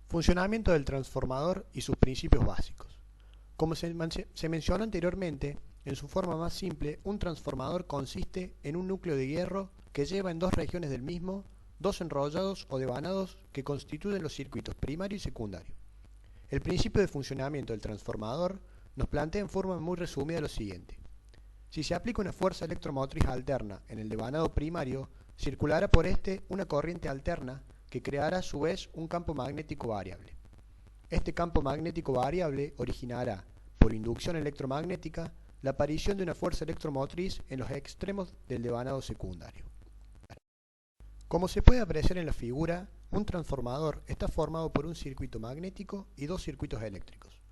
Funcionamiento del transformador y sus principios básicos. Como se mencionó anteriormente, en su forma más simple, un transformador consiste en un núcleo de hierro que lleva en dos regiones del mismo dos enrollados o devanados que constituyen los circuitos primario y secundario. El principio de funcionamiento del transformador nos plantea en forma muy resumida lo siguiente. Si se aplica una fuerza electromotriz alterna en el devanado primario, circulará por este una corriente alterna que creará a su vez un campo magnético variable. Este campo magnético variable originará, por inducción electromagnética, la aparición de una fuerza electromotriz en los extremos del devanado secundario. Como se puede apreciar en la figura, un transformador está formado por un circuito magnético y dos circuitos eléctricos.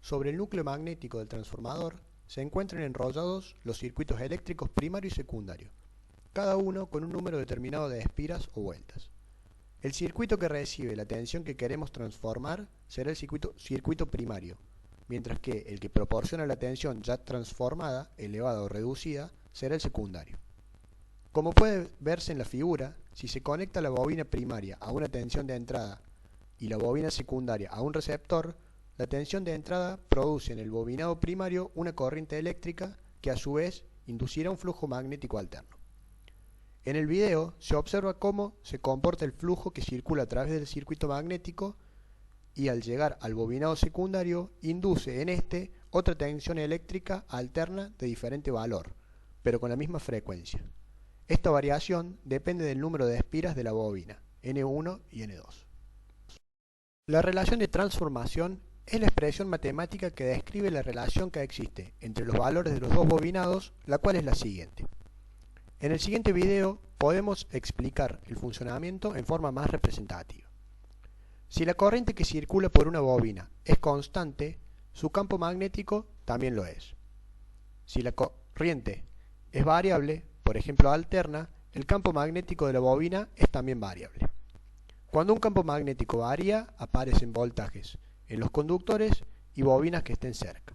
Sobre el núcleo magnético del transformador se encuentran enrollados los circuitos eléctricos primario y secundario, cada uno con un número determinado de espiras o vueltas. El circuito que recibe la tensión que queremos transformar será el circuito primario, mientras que el que proporciona la tensión ya transformada, elevada o reducida, será el secundario. Como puede verse en la figura, si se conecta la bobina primaria a una tensión de entrada y la bobina secundaria a un receptor, la tensión de entrada produce en el bobinado primario una corriente eléctrica que a su vez inducirá un flujo magnético alterno. En el video se observa cómo se comporta el flujo que circula a través del circuito magnético y al llegar al bobinado secundario induce en este otra tensión eléctrica alterna de diferente valor, pero con la misma frecuencia. Esta variación depende del número de espiras de la bobina, N1 y N2. La relación de transformación es la expresión matemática que describe la relación que existe entre los valores de los dos bobinados, la cual es la siguiente. En el siguiente video podemos explicar el funcionamiento en forma más representativa. Si la corriente que circula por una bobina es constante, su campo magnético también lo es. Si la corriente es variable, por ejemplo alterna, el campo magnético de la bobina es también variable. Cuando un campo magnético varía, aparecen voltajes en los conductores y bobinas que estén cerca.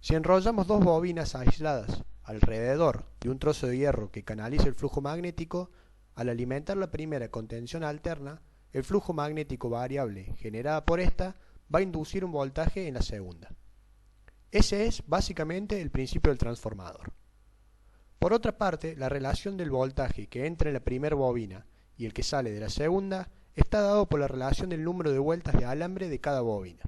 Si enrollamos dos bobinas aisladas alrededor de un trozo de hierro que canaliza el flujo magnético, al alimentar la primera con tensión alterna, el flujo magnético variable generado por esta va a inducir un voltaje en la segunda. Ese es básicamente el principio del transformador. Por otra parte, la relación del voltaje que entra en la primera bobina y el que sale de la segunda está dado por la relación del número de vueltas de alambre de cada bobina.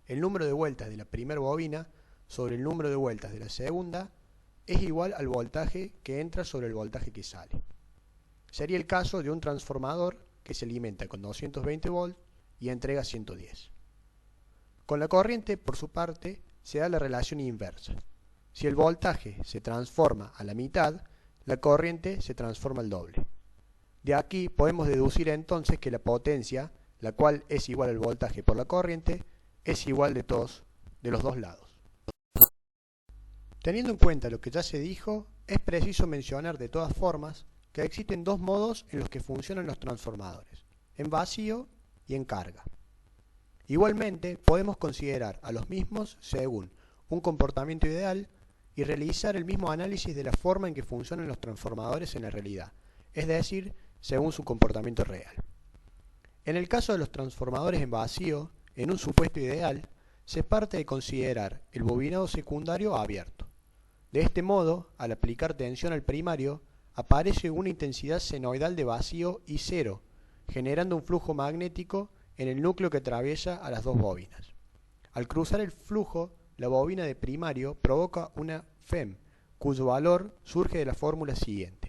El número de vueltas de la primera bobina sobre el número de vueltas de la segunda es igual al voltaje que entra sobre el voltaje que sale. Sería el caso de un transformador que se alimenta con 220 volts y entrega 110. Con la corriente, por su parte, se da la relación inversa. Si el voltaje se transforma a la mitad, la corriente se transforma al doble. De aquí podemos deducir entonces que la potencia, la cual es igual al voltaje por la corriente, es igual de los dos lados. Teniendo en cuenta lo que ya se dijo, es preciso mencionar de todas formas que existen dos modos en los que funcionan los transformadores, en vacío y en carga. Igualmente, podemos considerar a los mismos según un comportamiento ideal y realizar el mismo análisis de la forma en que funcionan los transformadores en la realidad, es decir, según su comportamiento real. En el caso de los transformadores en vacío, en un supuesto ideal, se parte de considerar el bobinado secundario abierto. De este modo, al aplicar tensión al primario, aparece una intensidad senoidal de vacío y cero, generando un flujo magnético en el núcleo que atraviesa a las dos bobinas. Al cruzar el flujo, la bobina de primario provoca una FEM, cuyo valor surge de la fórmula siguiente.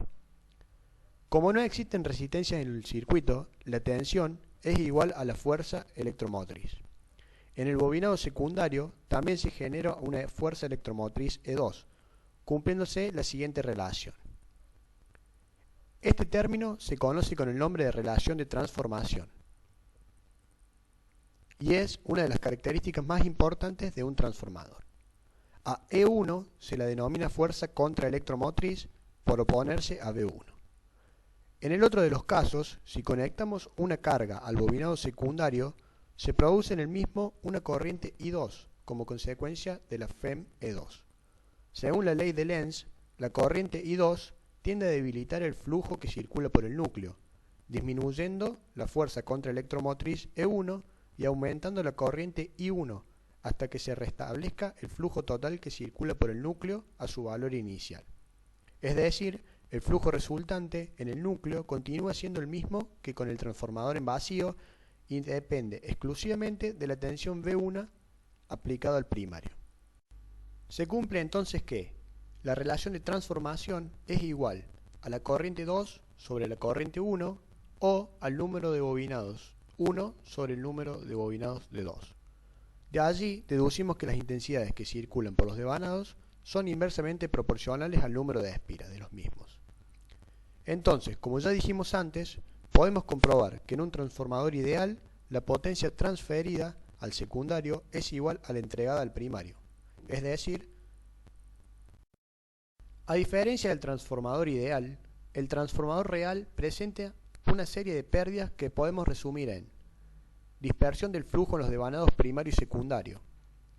Como no existen resistencias en el circuito, la tensión es igual a la fuerza electromotriz. En el bobinado secundario también se genera una fuerza electromotriz E2, cumpliéndose la siguiente relación. Este término se conoce con el nombre de relación de transformación y es una de las características más importantes de un transformador. A E1 se la denomina fuerza contraelectromotriz por oponerse a B1. En el otro de los casos, si conectamos una carga al bobinado secundario, se produce en el mismo una corriente I2 como consecuencia de la FEM E2. Según la ley de Lenz, la corriente I2 tiende a debilitar el flujo que circula por el núcleo, disminuyendo la fuerza contraelectromotriz E1 y aumentando la corriente I1 hasta que se restablezca el flujo total que circula por el núcleo a su valor inicial. Es decir, el flujo resultante en el núcleo continúa siendo el mismo que con el transformador en vacío y depende exclusivamente de la tensión V1 aplicada al primario. Se cumple entonces que la relación de transformación es igual a la corriente 2 sobre la corriente 1 o al número de bobinados 1 sobre el número de bobinados de 2. De allí deducimos que las intensidades que circulan por los devanados son inversamente proporcionales al número de espiras de los mismos. Entonces, como ya dijimos antes, podemos comprobar que en un transformador ideal la potencia transferida al secundario es igual a la entregada al primario. Es decir, a diferencia del transformador ideal, el transformador real presenta una serie de pérdidas que podemos resumir en dispersión del flujo en los devanados primario y secundario.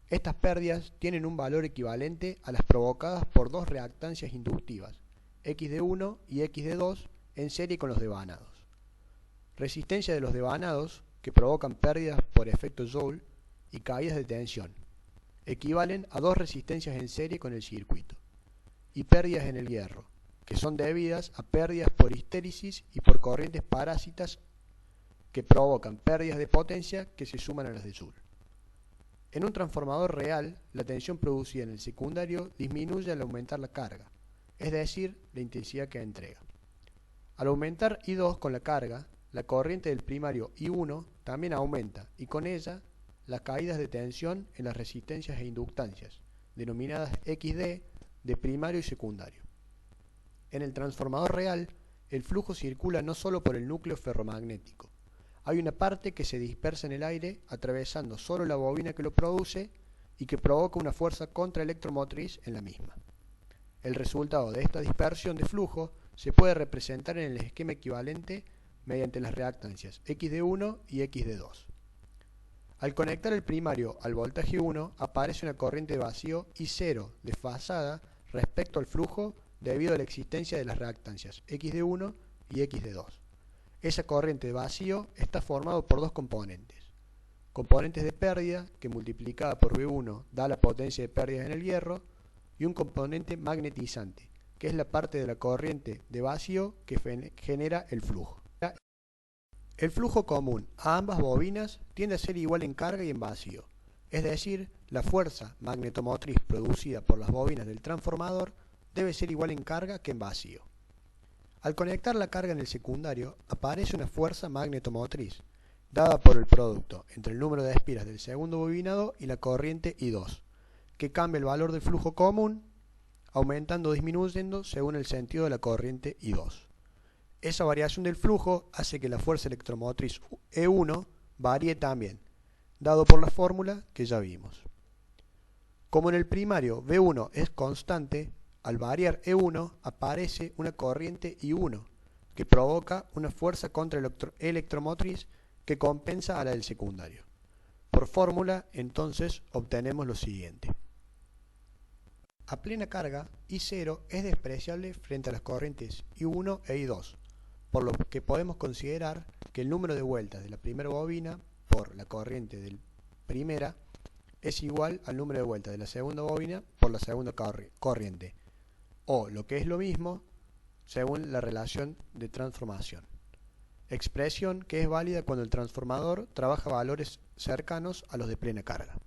Estas pérdidas tienen un valor equivalente a las provocadas por dos reactancias inductivas, XD1 y XD2, en serie con los devanados. Resistencia de los devanados, que provocan pérdidas por efecto Joule, y caídas de tensión, equivalen a dos resistencias en serie con el circuito, y pérdidas en el hierro, que son debidas a pérdidas por histéresis y por corrientes parásitas que provocan pérdidas de potencia que se suman a las de Joule. En un transformador real, la tensión producida en el secundario disminuye al aumentar la carga, es decir, la intensidad que entrega. Al aumentar I2 con la carga, la corriente del primario I1 también aumenta y con ella las caídas de tensión en las resistencias e inductancias, denominadas XD, de primario y secundario. En el transformador real, el flujo circula no solo por el núcleo ferromagnético. Hay una parte que se dispersa en el aire atravesando solo la bobina que lo produce y que provoca una fuerza contraelectromotriz en la misma. El resultado de esta dispersión de flujo se puede representar en el esquema equivalente mediante las reactancias XD1 y XD2. Al conectar el primario al voltaje 1 aparece una corriente de vacío I0 desfasada respecto al flujo debido a la existencia de las reactancias XD1 y XD2. Esa corriente de vacío está formada por dos componentes. Componentes de pérdida, que multiplicada por V1 da la potencia de pérdida en el hierro, y un componente magnetizante, que es la parte de la corriente de vacío que genera el flujo. El flujo común a ambas bobinas tiende a ser igual en carga y en vacío, es decir, la fuerza magnetomotriz producida por las bobinas del transformador debe ser igual en carga que en vacío. Al conectar la carga en el secundario, aparece una fuerza magnetomotriz, dada por el producto entre el número de espiras del segundo bobinado y la corriente I2, que cambia el valor del flujo común, aumentando o disminuyendo según el sentido de la corriente I2. Esa variación del flujo hace que la fuerza electromotriz E1 varíe también, dado por la fórmula que ya vimos. Como en el primario V1 es constante, al variar E1 aparece una corriente I1 que provoca una fuerza contraelectromotriz que compensa a la del secundario. Por fórmula, entonces, obtenemos lo siguiente. A plena carga, I0 es despreciable frente a las corrientes I1 e I2, por lo que podemos considerar que el número de vueltas de la primera bobina por la corriente de la primera es igual al número de vueltas de la segunda bobina por la segunda corriente, o lo que es lo mismo, según la relación de transformación. Expresión que es válida cuando el transformador trabaja valores cercanos a los de plena carga.